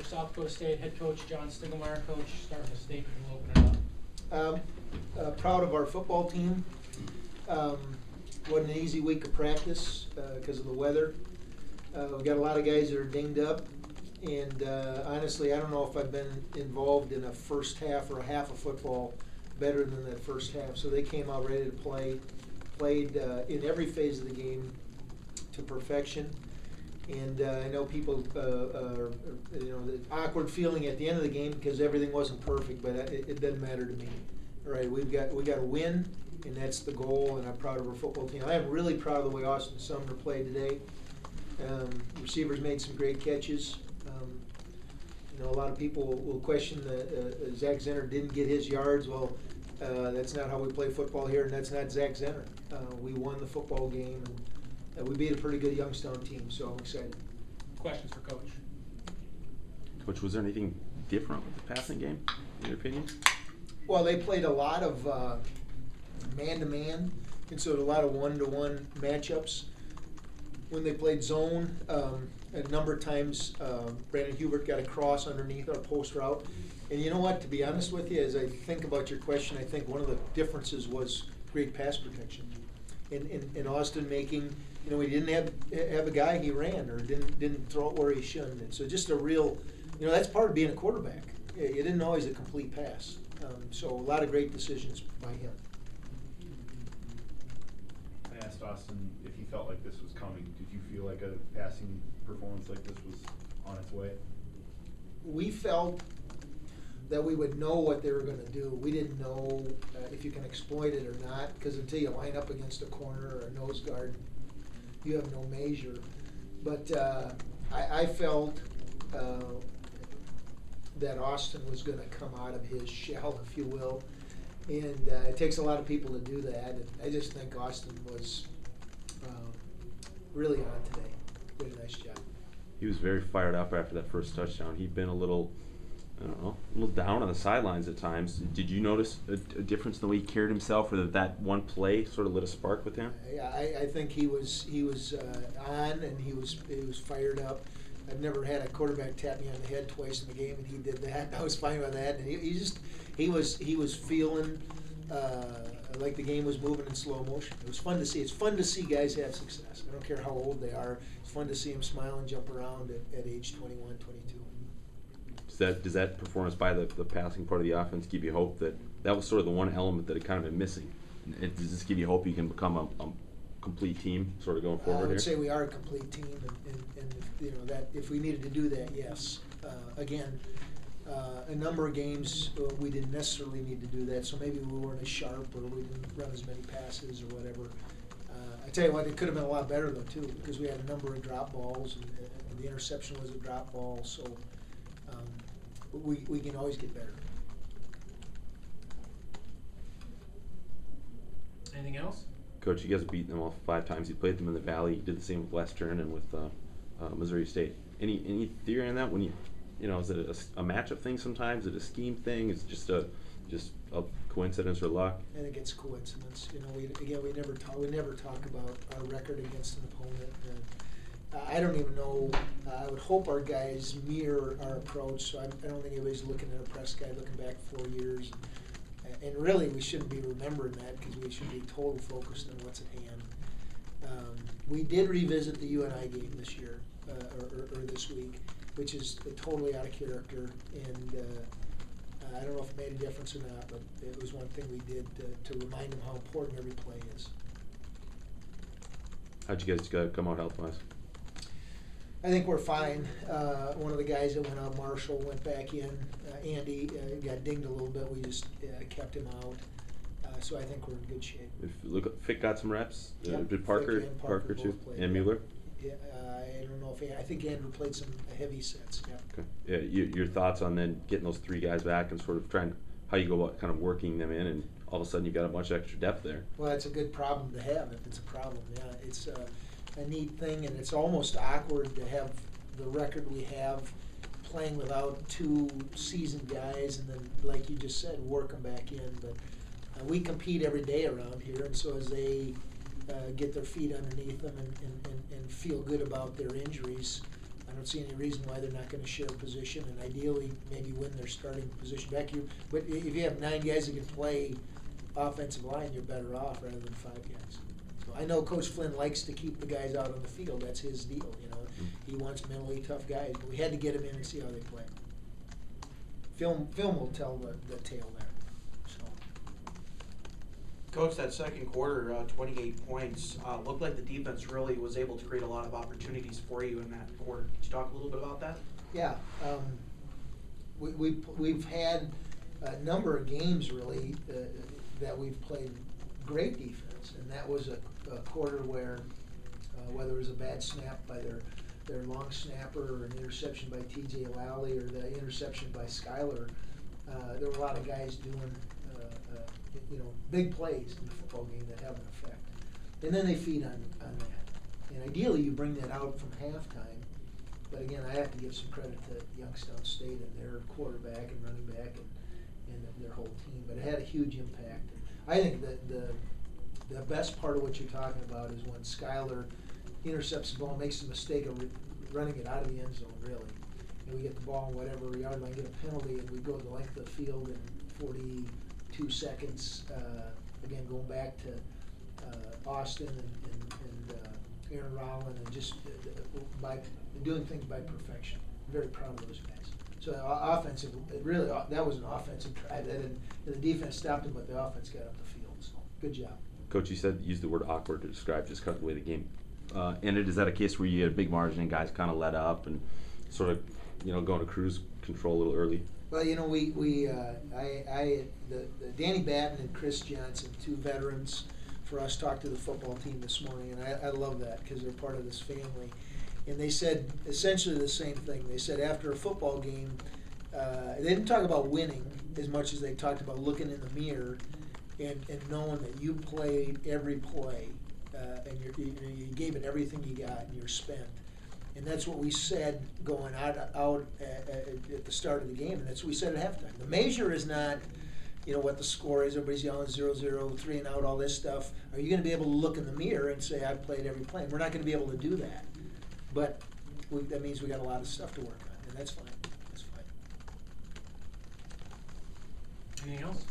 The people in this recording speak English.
South Dakota State head coach John Stiegelmeier. Coach, start with a statement and we'll open it up. Proud of our football team. Wasn't an easy week of practice because of the weather. We got a lot of guys that are dinged up, and honestly, I don't know if I've been involved in a first half or a half of football better than that first half. So they came out ready to play, played in every phase of the game to perfection. And I know people, the awkward feeling at the end of the game because everything wasn't perfect, but it doesn't matter to me. All right, we got to win, and that's the goal. And I'm proud of our football team. I am really proud of the way Austin Sumner played today. Receivers made some great catches. A lot of people will question that Zach Zenner didn't get his yards. Well, that's not how we play football here, and that's not Zach Zenner. We won the football game, and we beat a pretty good Youngstown team, so I'm excited. Questions for Coach? Coach, was there anything different with the passing game, in your opinion? Well, they played a lot of man-to-man, and so a lot of one-to-one matchups. When they played zone, a number of times Brandon Hubert got a cross underneath our post route. And you know what, to be honest with you, as I think about your question, I think one of the differences was great pass protection. In Austin making, he didn't have a guy he ran or didn't throw it where he shouldn't. And so just a real, that's part of being a quarterback. You didn't always a complete pass. So a lot of great decisions by him. I asked Austin if he felt like this was coming. Did you feel like a passing performance like this was on its way? We felt that we would know what they were going to do. We didn't know if you can exploit it or not, because until you line up against a corner or a nose guard, you have no measure. But I felt that Austin was going to come out of his shell, if you will. And it takes a lot of people to do that. And I just think Austin was really on today. Did a nice job. He was very fired up after that first touchdown. He'd been a little down on the sidelines at times. Did you notice a difference in the way he carried himself, or that one play sort of lit a spark with him? Yeah, I think he was on, and he was fired up. I've never had a quarterback tap me on the head twice in the game, and he did that. I was fine with that. And he was feeling like the game was moving in slow motion. It was fun to see. It's fun to see guys have success. I don't care how old they are. It's fun to see them smile and jump around at age 21, 22. Does that performance by the passing part of the offense give you hope that was sort of the one element that had kind of been missing? Does this give you hope you can become a complete team sort of going forward here? I would say we are a complete team, and that if we needed to do that, yes. Again, a number of games we didn't necessarily need to do that, so maybe we weren't as sharp or we didn't run as many passes or whatever. I tell you what, it could have been a lot better though too, because we had a number of drop balls, and the interception was a drop ball, so we can always get better. Anything else? Coach, you guys have beaten them all 5 times. You played them in the Valley. You did the same with Western and with Missouri State. Any theory on that? When is it a matchup thing sometimes? Is it a scheme thing? Is it just a coincidence or luck? I think it's coincidence. We never talk about our record against an opponent. I don't even know. I would hope our guys mirror our approach. So I don't think anybody's looking at a press guy looking back 4 years. And really, we shouldn't be remembering that because we should be totally focused on what's at hand. We did revisit the UNI game this year, or this week, which is totally out of character. And I don't know if it made a difference or not, but it was one thing we did to remind them how important every play is. How'd you guys come out health-wise? I think we're fine. One of the guys that went out, Marshall, went back in. Andy got dinged a little bit. We just kept him out. So I think we're in good shape. Fick got some reps. Yep. Did Parker too? And Mueller? Yeah, I don't know if I think Andrew played some heavy sets. Yeah. Okay. Yeah. Your thoughts on then getting those 3 guys back and sort of trying how you go about kind of working them in, and all of a sudden you've got a bunch of extra depth there. Well, that's a good problem to have if it's a problem. Yeah, it's a neat thing, and it's almost awkward to have the record we have playing without 2 seasoned guys, and then, like you just said, work them back in. But we compete every day around here, and so as they get their feet underneath them and feel good about their injuries, I don't see any reason why they're not gonna share position, and ideally, maybe win their starting position back. But if you have 9 guys that can play offensive line, you're better off rather than 5 guys. So I know Coach Flynn likes to keep the guys out on the field, that's his deal, you know. He wants mentally tough guys, but we had to get them in and see how they play. Film will tell the tale there, so. Coach, that second quarter, 28 points, looked like the defense really was able to create a lot of opportunities for you in that quarter. Could you talk a little bit about that? Yeah, we've had a number of games really that we've played great defense, and that was a quarter where whether it was a bad snap by their long snapper or an interception by T.J. Lally or the interception by Skyler, there were a lot of guys doing big plays in the football game that have an effect, and then they feed on that. And ideally, you bring that out from halftime. But again, I have to give some credit to Youngstown State and their quarterback and running back and their whole team. But it had a huge impact. I think that the best part of what you're talking about is when Skyler intercepts the ball, makes the mistake of running it out of the end zone, really. And we get the ball in whatever yard line, get a penalty, and we go the length of the field in 42 seconds. Again, going back to Austin and Aaron Rowland, and just by doing things by perfection. I'm very proud of those guys. So offensive, that was an offensive drive. And the defense stopped him, but the offense got up the field. So good job. Coach, you said use the word awkward to describe just kind of the way the game ended. Is that a case where you had a big margin and guys kind of let up and sort of going to cruise control a little early? Well, Danny Batten and Chris Johnson, 2 veterans for us, talked to the football team this morning, and I love that because they're part of this family. And they said essentially the same thing. They said after a football game, they didn't talk about winning as much as they talked about looking in the mirror and knowing that you played every play and you gave it everything you got and you're spent. And that's what we said going out at the start of the game, and that's what we said at halftime. The measure is not, what the score is. Everybody's yelling 0-0, 3 and out, all this stuff. Are you going to be able to look in the mirror and say, I've played every play? And we're not going to be able to do that. But that means we got a lot of stuff to work on, and that's fine. That's fine. Anything else?